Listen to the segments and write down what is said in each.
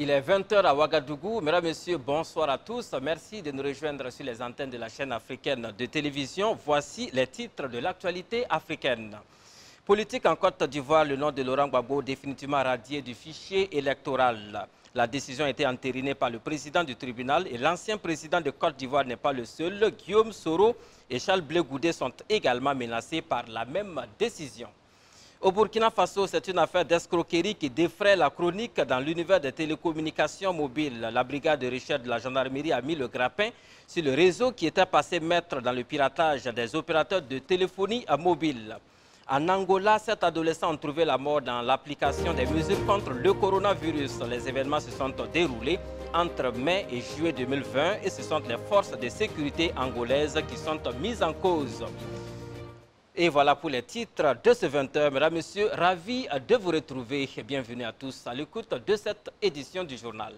Il est 20 h à Ouagadougou. Mesdames, Messieurs, bonsoir à tous. Merci de nous rejoindre sur les antennes de la chaîne africaine de télévision. Voici les titres de l'actualité africaine. Politique en Côte d'Ivoire, le nom de Laurent Gbagbo définitivement radié du fichier électoral. La décision a été entérinée par le président du tribunal et l'ancien président de Côte d'Ivoire n'est pas le seul. Guillaume Soro et Charles Blé Goudé sont également menacés par la même décision. Au Burkina Faso, c'est une affaire d'escroquerie qui défraie la chronique dans l'univers des télécommunications mobiles. La brigade de recherche de la gendarmerie a mis le grappin sur le réseau qui était passé maître dans le piratage des opérateurs de téléphonie mobile. En Angola, 7 adolescents ont trouvé la mort dans l'application des mesures contre le coronavirus. Les événements se sont déroulés entre mai et juillet 2020 et ce sont les forces de sécurité angolaises qui sont mises en cause. Et voilà pour les titres de ce 20 h. Mesdames, Messieurs, ravi de vous retrouver et bienvenue à tous à l'écoute de cette édition du journal.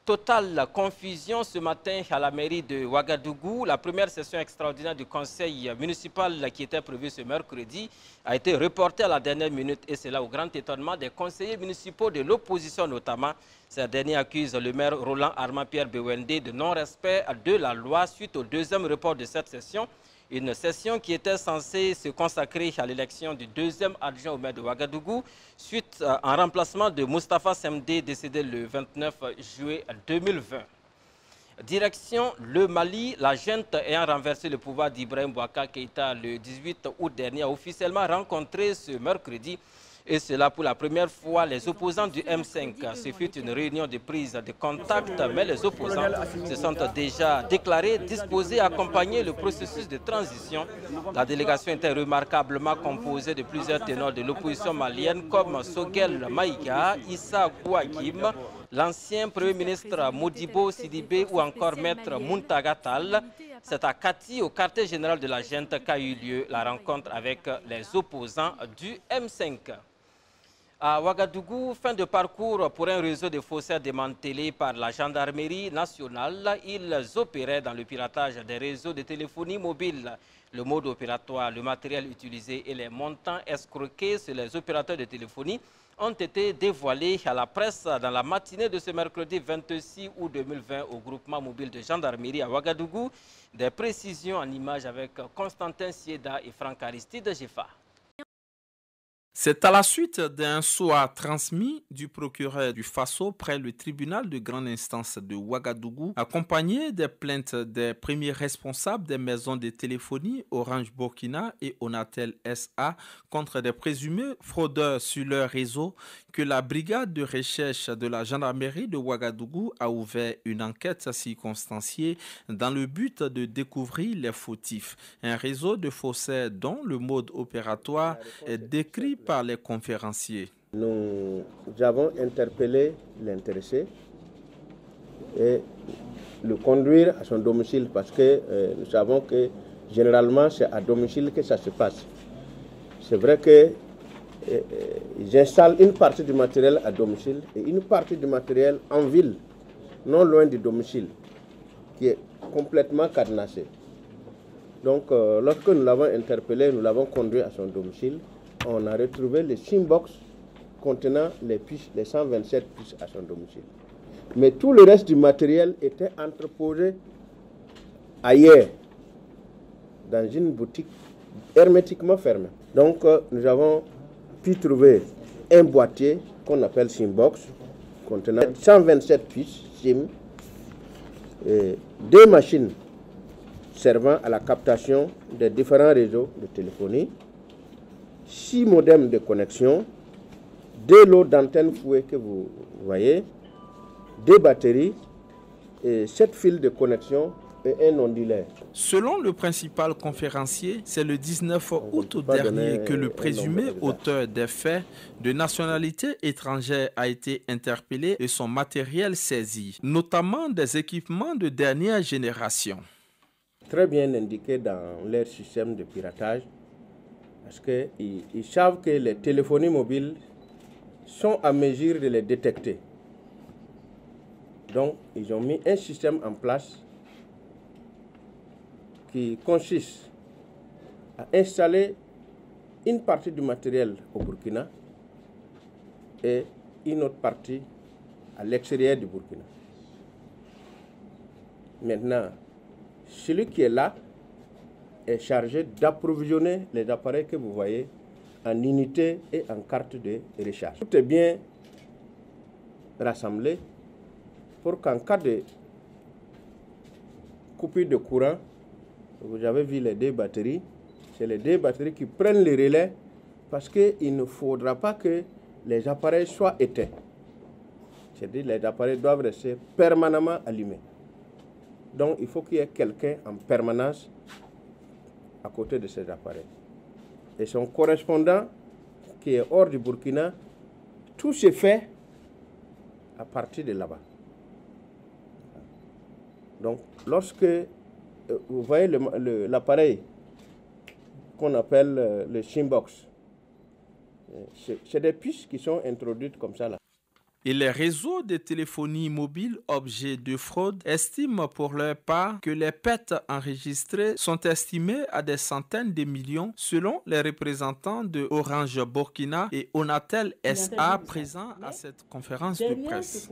Totale confusion ce matin à la mairie de Ouagadougou. La première session extraordinaire du conseil municipal qui était prévue ce mercredi a été reportée à la dernière minute et c'est là au grand étonnement des conseillers municipaux de l'opposition notamment. Ces derniers accusent le maire Roland Armand Pierre Bewende de non-respect de la loi suite au deuxième report de cette session. Une session qui était censée se consacrer à l'élection du deuxième adjoint au maire de Ouagadougou, suite en remplacement de Moustapha Semdé, décédé le 29 juillet 2020. Direction le Mali, la junte ayant renversé le pouvoir d'Ibrahim Boubacar Keïta le 18 août dernier a officiellement rencontré ce mercredi. Et cela pour la première fois, les opposants du M5. Ce fut une réunion de prise de contact, mais les opposants se sont déjà déclarés disposés à accompagner le processus de transition. La délégation était remarquablement composée de plusieurs ténors de l'opposition malienne comme Sogel Maïga, Issa Kouakim, l'ancien Premier ministre Modibo Sidibé ou encore Maître Muntaga Tall. C'est à Kati, au quartier général de la junte, qu'a eu lieu la rencontre avec les opposants du M5. À Ouagadougou, fin de parcours pour un réseau de faussaires démantelé par la gendarmerie nationale. Ils opéraient dans le piratage des réseaux de téléphonie mobile. Le mode opératoire, le matériel utilisé et les montants escroqués sur les opérateurs de téléphonie ont été dévoilés à la presse dans la matinée de ce mercredi 26 août 2020 au groupement mobile de gendarmerie à Ouagadougou. Des précisions en images avec Constantin Sieda et Franck Aristide Jeffa. C'est à la suite d'un SOA transmis du procureur du Faso près le tribunal de grande instance de Ouagadougou, accompagné des plaintes des premiers responsables des maisons de téléphonie Orange Burkina et Onatel SA contre des présumés fraudeurs sur leur réseau, que la brigade de recherche de la gendarmerie de Ouagadougou a ouvert une enquête circonstanciée dans le but de découvrir les fautifs. Un réseau de faussaires dont le mode opératoire est décrit par les conférenciers. Nous avons interpellé l'intéressé et le conduire à son domicile parce que nous savons que généralement c'est à domicile que ça se passe. C'est vrai que j'installe une partie du matériel à domicile et une partie du matériel en ville, non loin du domicile, qui est complètement cadenassé. Donc lorsque nous l'avons interpellé, nous l'avons conduit à son domicile. On a retrouvé les SIM-box contenant les puces, les 127 puces à son domicile. Mais tout le reste du matériel était entreposé ailleurs, dans une boutique hermétiquement fermée. Donc nous avons pu trouver un boîtier qu'on appelle SIM-box contenant 127 puces SIM, et 2 machines servant à la captation des différents réseaux de téléphonie, 6 modems de connexion, 2 lots d'antennes fouées que vous voyez, 2 batteries, et 7 fils de connexion et un ondulaire. Selon le principal conférencier, c'est le 19 août dernier que le présumé auteur des faits de nationalité étrangère a été interpellé et son matériel saisi, notamment des équipements de dernière génération. Très bien indiqué dans leur système de piratage, parce qu'ils savent que les téléphonies mobiles sont à mesure de les détecter. Donc, ils ont mis un système en place qui consiste à installer une partie du matériel au Burkina et une autre partie à l'extérieur du Burkina. Maintenant, celui qui est là est chargé d'approvisionner les appareils que vous voyez en unités et en cartes de recharge. Tout est bien rassemblé pour qu'en cas de coupure de courant, vous avez vu les 2 batteries, c'est les 2 batteries qui prennent le relais parce qu'il ne faudra pas que les appareils soient éteints. C'est-à-dire que les appareils doivent rester permanemment allumés. Donc il faut qu'il y ait quelqu'un en permanence à côté de ces appareils. Et son correspondant qui est hors du Burkina, tout se fait à partir de là-bas. Donc lorsque vous voyez l'appareil qu'on appelle le Simbox, c'est des puces qui sont introduites comme ça là. Et les réseaux de téléphonie mobile objets de fraude estiment pour leur part que les pertes enregistrées sont estimées à des centaines de millions selon les représentants de Orange Burkina et Onatel SA présents à cette conférence de presse.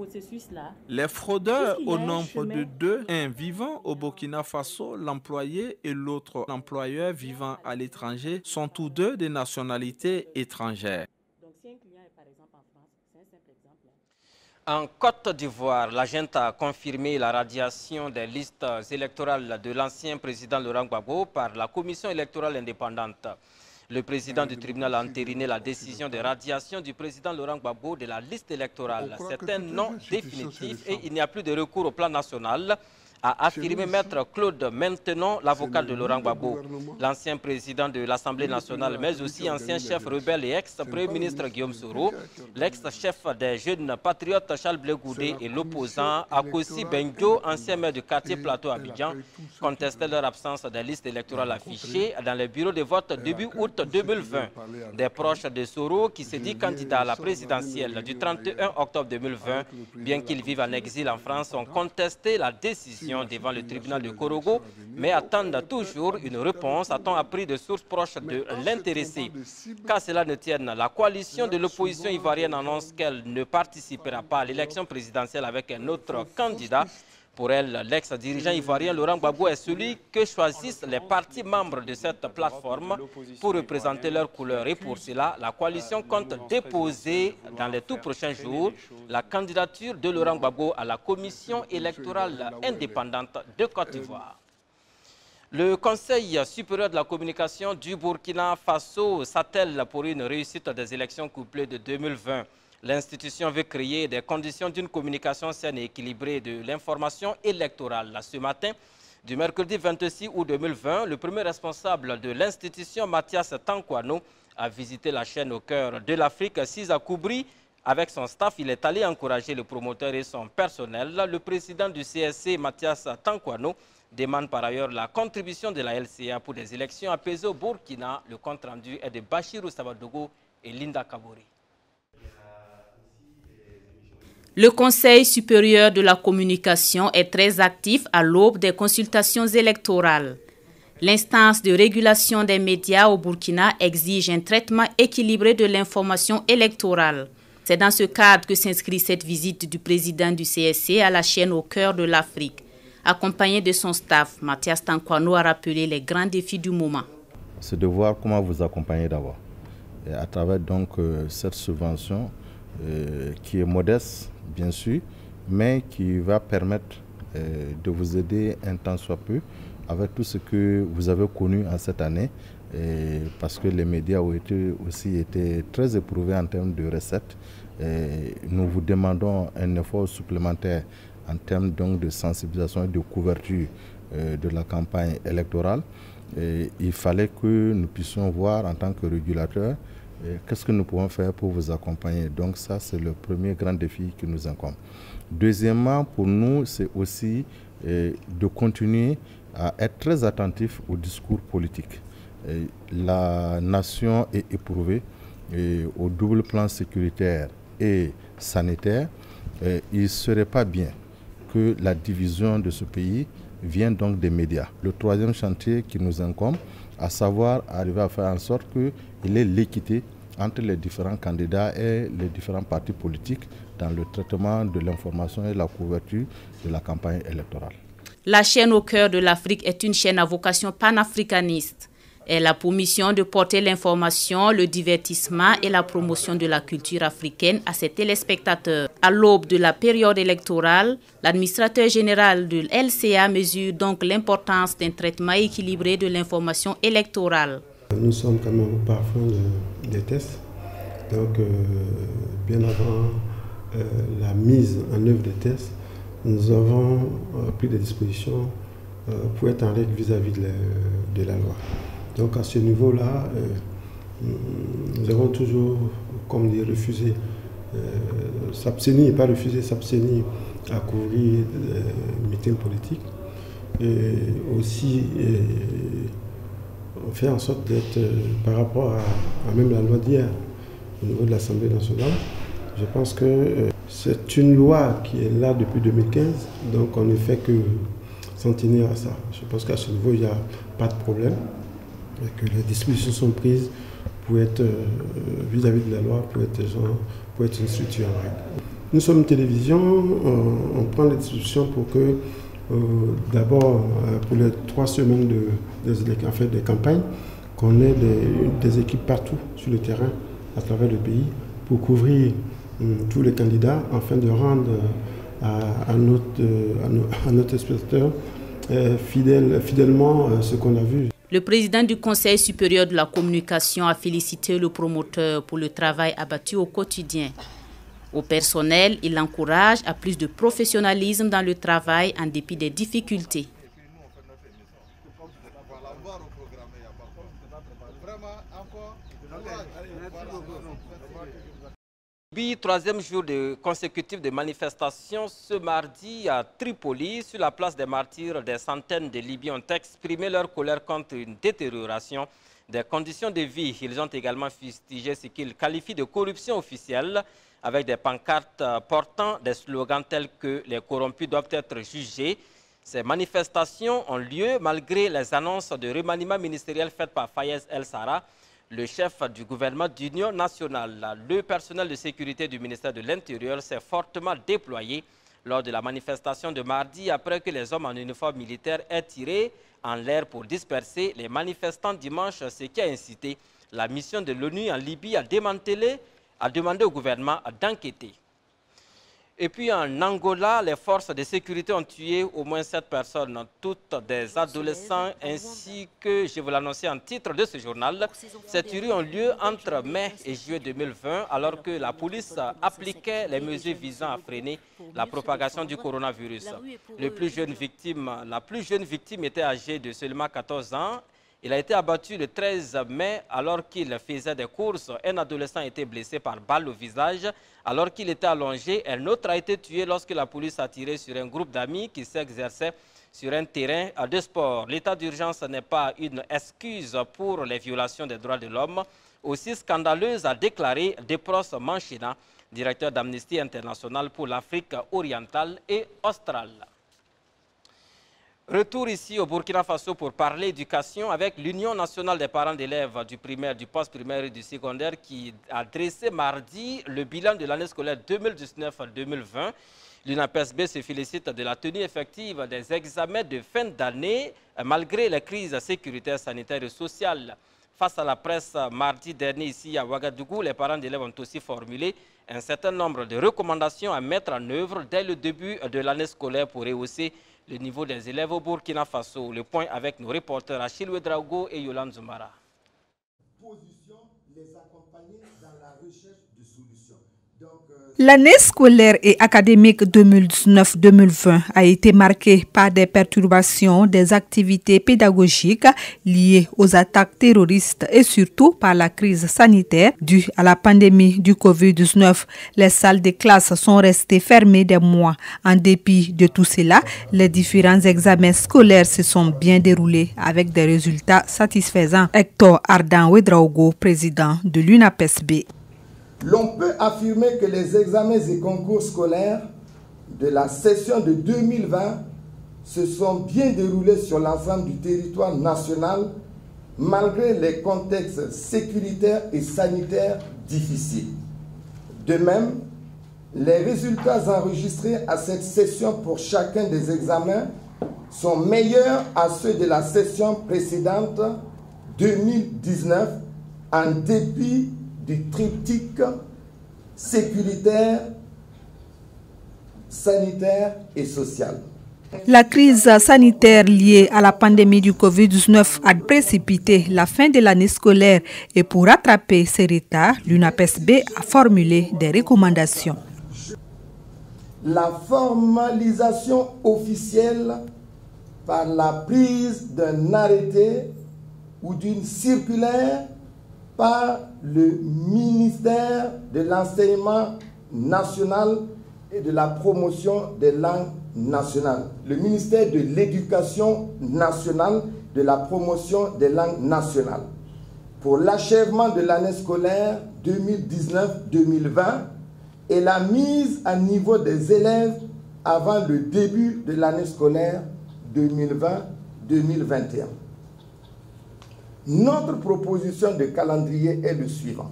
Les fraudeurs au nombre de 2, un vivant au Burkina Faso, l'employé et l'autre employeur vivant à l'étranger, sont tous 2 de nationalité étrangère. En Côte d'Ivoire, la junte a confirmé la radiation des listes électorales de l'ancien président Laurent Gbagbo par la commission électorale indépendante. Le président du tribunal a entériné la décision de radiation du président Laurent Gbagbo de la liste électorale. C'est un non définitif et il n'y a plus de recours au plan national, a affirmé Maître Claude Maintenon, l'avocat de Laurent Gbagbo. L'ancien président de l'Assemblée nationale, mais aussi ancien chef rebelle et ex-premier ministre Guillaume Soro, l'ex-chef des jeunes patriotes Charles Blé Goudé et l'opposant Akossi Benjo, ancien maire du quartier Plateau Abidjan, contestaient leur absence des listes électorales affichées dans les bureaux de vote début août 2020. Des proches de Soro, qui se dit candidat à la présidentielle du 31 octobre 2020, bien qu'ils vivent en exil en France, ont contesté la décision devant le tribunal de Korogo, mais attendent toujours une réponse, a-t-on appris de sources proches de l'intéressé. Qu'à cela ne tienne, la coalition de l'opposition ivoirienne annonce qu'elle ne participera pas à l'élection présidentielle avec un autre candidat. Pour elle, l'ex-dirigeant ivoirien Laurent Gbagbo est celui que choisissent les partis membres de cette plateforme pour représenter leurs couleurs. Et pour cela, la coalition compte déposer dans les tout prochains jours la candidature de Laurent Gbagbo à la commission électorale indépendante de Côte d'Ivoire. Le Conseil supérieur de la communication du Burkina Faso s'attelle pour une réussite des élections couplées de 2020. L'institution veut créer des conditions d'une communication saine et équilibrée de l'information électorale. Ce matin, du mercredi 26 août 2020, le premier responsable de l'institution, Mathias Tankwano, a visité la chaîne au cœur de l'Afrique, Sisa Koubri. Avec son staff, il est allé encourager le promoteur et son personnel. Le président du CSC, Mathias Tankwano, demande par ailleurs la contribution de la LCA pour des élections apaisées au Burkina. Le compte rendu est de Bachirou Sabadogo et Linda Kabori. Le Conseil supérieur de la communication est très actif à l'aube des consultations électorales. L'instance de régulation des médias au Burkina exige un traitement équilibré de l'information électorale. C'est dans ce cadre que s'inscrit cette visite du président du CSC à la chaîne au cœur de l'Afrique. Accompagné de son staff, Mathias Tankwano a rappelé les grands défis du moment. C'est de voir comment vous accompagner d'abord. Et à travers donc cette subvention qui est modeste, bien sûr, mais qui va permettre de vous aider un temps soit peu avec tout ce que vous avez connu en cette année, parce que les médias ont aussi été très éprouvés en termes de recettes. Nous vous demandons un effort supplémentaire en termes donc de sensibilisation et de couverture de la campagne électorale. Il fallait que nous puissions voir en tant que régulateur qu'est-ce que nous pouvons faire pour vous accompagner. Donc ça, c'est le premier grand défi qui nous incombe. Deuxièmement, pour nous, c'est aussi de continuer à être très attentif au discours politique. La nation est éprouvée au double plan sécuritaire et sanitaire. Il ne serait pas bien que la division de ce pays vienne donc des médias. Le troisième chantier qui nous incombe, à savoir arriver à faire en sorte qu'il y ait l'équité entre les différents candidats et les différents partis politiques dans le traitement de l'information et la couverture de la campagne électorale. La chaîne au cœur de l'Afrique est une chaîne à vocation panafricaniste. Elle a pour mission de porter l'information, le divertissement et la promotion de la culture africaine à ses téléspectateurs. À l'aube de la période électorale, l'administrateur général de l'LCA mesure donc l'importance d'un traitement équilibré de l'information électorale. Nous sommes quand même parfois des tests. Donc, bien avant la mise en œuvre des tests, nous avons pris des dispositions pour être en règle vis-à-vis de la loi. Donc à ce niveau-là, nous avons toujours, comme dit, refusé, s'abstenir, pas refuser, s'abstenir à couvrir des meetings politiques. Et aussi, on fait en sorte d'être, par rapport à même la loi d'hier, au niveau de l'Assemblée nationale, je pense que c'est une loi qui est là depuis 2015, donc on ne fait que s'en tenir à ça. Je pense qu'à ce niveau, il n'y a pas de problème, et que les dispositions sont prises pour être vis-à-vis de la loi, pour être une structure en règle. Nous sommes une télévision, on prend les dispositions pour que, d'abord, pour les 3 semaines de campagne, qu'on ait des équipes partout sur le terrain, à travers le pays, pour couvrir tous les candidats, afin de rendre à notre spectateur fidèlement ce qu'on a vu. Le président du Conseil supérieur de la communication a félicité le promoteur pour le travail abattu au quotidien. Au personnel, il l'encourage à plus de professionnalisme dans le travail en dépit des difficultés. Troisième jour consécutif de manifestation ce mardi à Tripoli. Sur la place des martyrs, des centaines de Libyens ont exprimé leur colère contre une détérioration des conditions de vie. Ils ont également fustigé ce qu'ils qualifient de corruption officielle, avec des pancartes portant des slogans tels que « les corrompus doivent être jugés ». Ces manifestations ont lieu malgré les annonces de remaniement ministériel faites par Fayez El-Sarraj, le chef du gouvernement d'union nationale. Le personnel de sécurité du ministère de l'Intérieur s'est fortement déployé lors de la manifestation de mardi après que les hommes en uniforme militaire aient tiré en l'air pour disperser les manifestants dimanche, ce qui a incité la mission de l'ONU en Libye à demander au gouvernement d'enquêter. Et puis en Angola, les forces de sécurité ont tué au moins 7 personnes, toutes des adolescents, ainsi que, je vous l'annonçais en titre de ce journal, ces tueries ont lieu entre mai et juillet 2020, alors que la police appliquait les mesures visant à freiner la propagation du coronavirus. La plus jeune victime était âgée de seulement 14 ans. Il a été abattu le 13 mai alors qu'il faisait des courses. Un adolescent a été blessé par balle au visage alors qu'il était allongé. Un autre a été tué lorsque la police a tiré sur un groupe d'amis qui s'exerçait sur un terrain de sport. L'état d'urgence n'est pas une excuse pour les violations des droits de l'homme. Aussi scandaleuse, a déclaré Depros Manchina, directeur d'Amnesty International pour l'Afrique orientale et australe. Retour ici au Burkina Faso pour parler éducation avec l'Union nationale des parents d'élèves du primaire, du post-primaire et du secondaire qui a dressé mardi le bilan de l'année scolaire 2019-2020. L'UNAPESB se félicite de la tenue effective des examens de fin d'année malgré les crises sécuritaires, sanitaires et sociales. Face à la presse mardi dernier ici à Ouagadougou, les parents d'élèves ont aussi formulé un certain nombre de recommandations à mettre en œuvre dès le début de l'année scolaire pour rehausser le niveau des élèves au Burkina Faso. Le point avec nos reporters Achille Ouedraogo et Yolande Zoumara. L'année scolaire et académique 2019-2020 a été marquée par des perturbations des activités pédagogiques liées aux attaques terroristes et surtout par la crise sanitaire due à la pandémie du Covid-19. Les salles de classe sont restées fermées des mois. En dépit de tout cela, les différents examens scolaires se sont bien déroulés avec des résultats satisfaisants. Hector Ardan Ouedraogo, président de l'UNAPESB. L'on peut affirmer que les examens et concours scolaires de la session de 2020 se sont bien déroulés sur l'ensemble du territoire national malgré les contextes sécuritaires et sanitaires difficiles. De même, les résultats enregistrés à cette session pour chacun des examens sont meilleurs à ceux de la session précédente 2019 en dépit du triptyque sécuritaire, sanitaire et social. La crise sanitaire liée à la pandémie du Covid-19 a précipité la fin de l'année scolaire et pour rattraper ces retards, l'UNAPESB a formulé des recommandations. La formalisation officielle par la prise d'un arrêté ou d'une circulaire par le ministère de l'Enseignement national et de la promotion des langues nationales, le ministère de l'Éducation nationale, de la promotion des langues nationales, pour l'achèvement de l'année scolaire 2019-2020 et la mise à niveau des élèves avant le début de l'année scolaire 2020-2021. Notre proposition de calendrier est le suivant.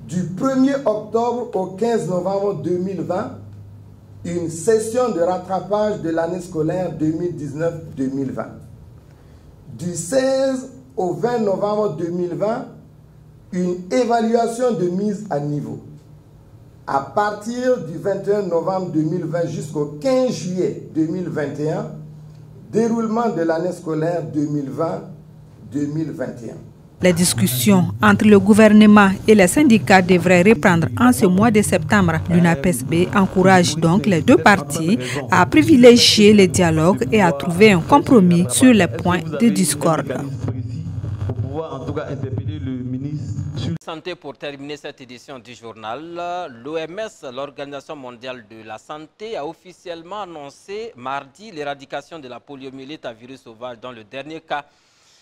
Du 1er octobre au 15 novembre 2020, une session de rattrapage de l'année scolaire 2019-2020. Du 16 au 20 novembre 2020, une évaluation de mise à niveau. À partir du 21 novembre 2020 jusqu'au 15 juillet 2021, déroulement de l'année scolaire 2020-2021. Les discussions entre le gouvernement et les syndicats devraient reprendre en ce mois de septembre. L'UNAPESB encourage donc les deux parties à privilégier le dialogue et à trouver un compromis sur les points de discorde. Santé pour terminer cette édition du journal. L'OMS, l'Organisation mondiale de la santé, a officiellement annoncé mardi l'éradication de la poliomyélite à virus sauvage dont le dernier cas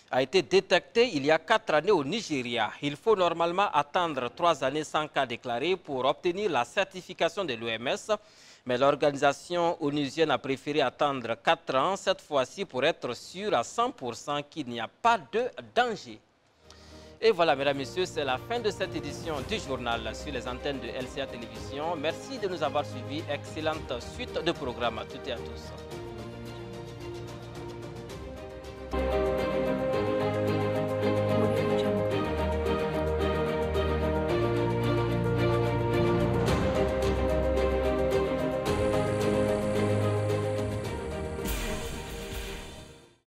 a été détecté il y a 4 années au Nigeria. Il faut normalement attendre 3 années sans cas déclarés pour obtenir la certification de l'OMS. Mais l'organisation onusienne a préféré attendre 4 ans, cette fois-ci pour être sûr à 100% qu'il n'y a pas de danger. Et voilà, mesdames et messieurs, c'est la fin de cette édition du journal sur les antennes de LCA Télévision. Merci de nous avoir suivis. Excellente suite de programmes à toutes et à tous.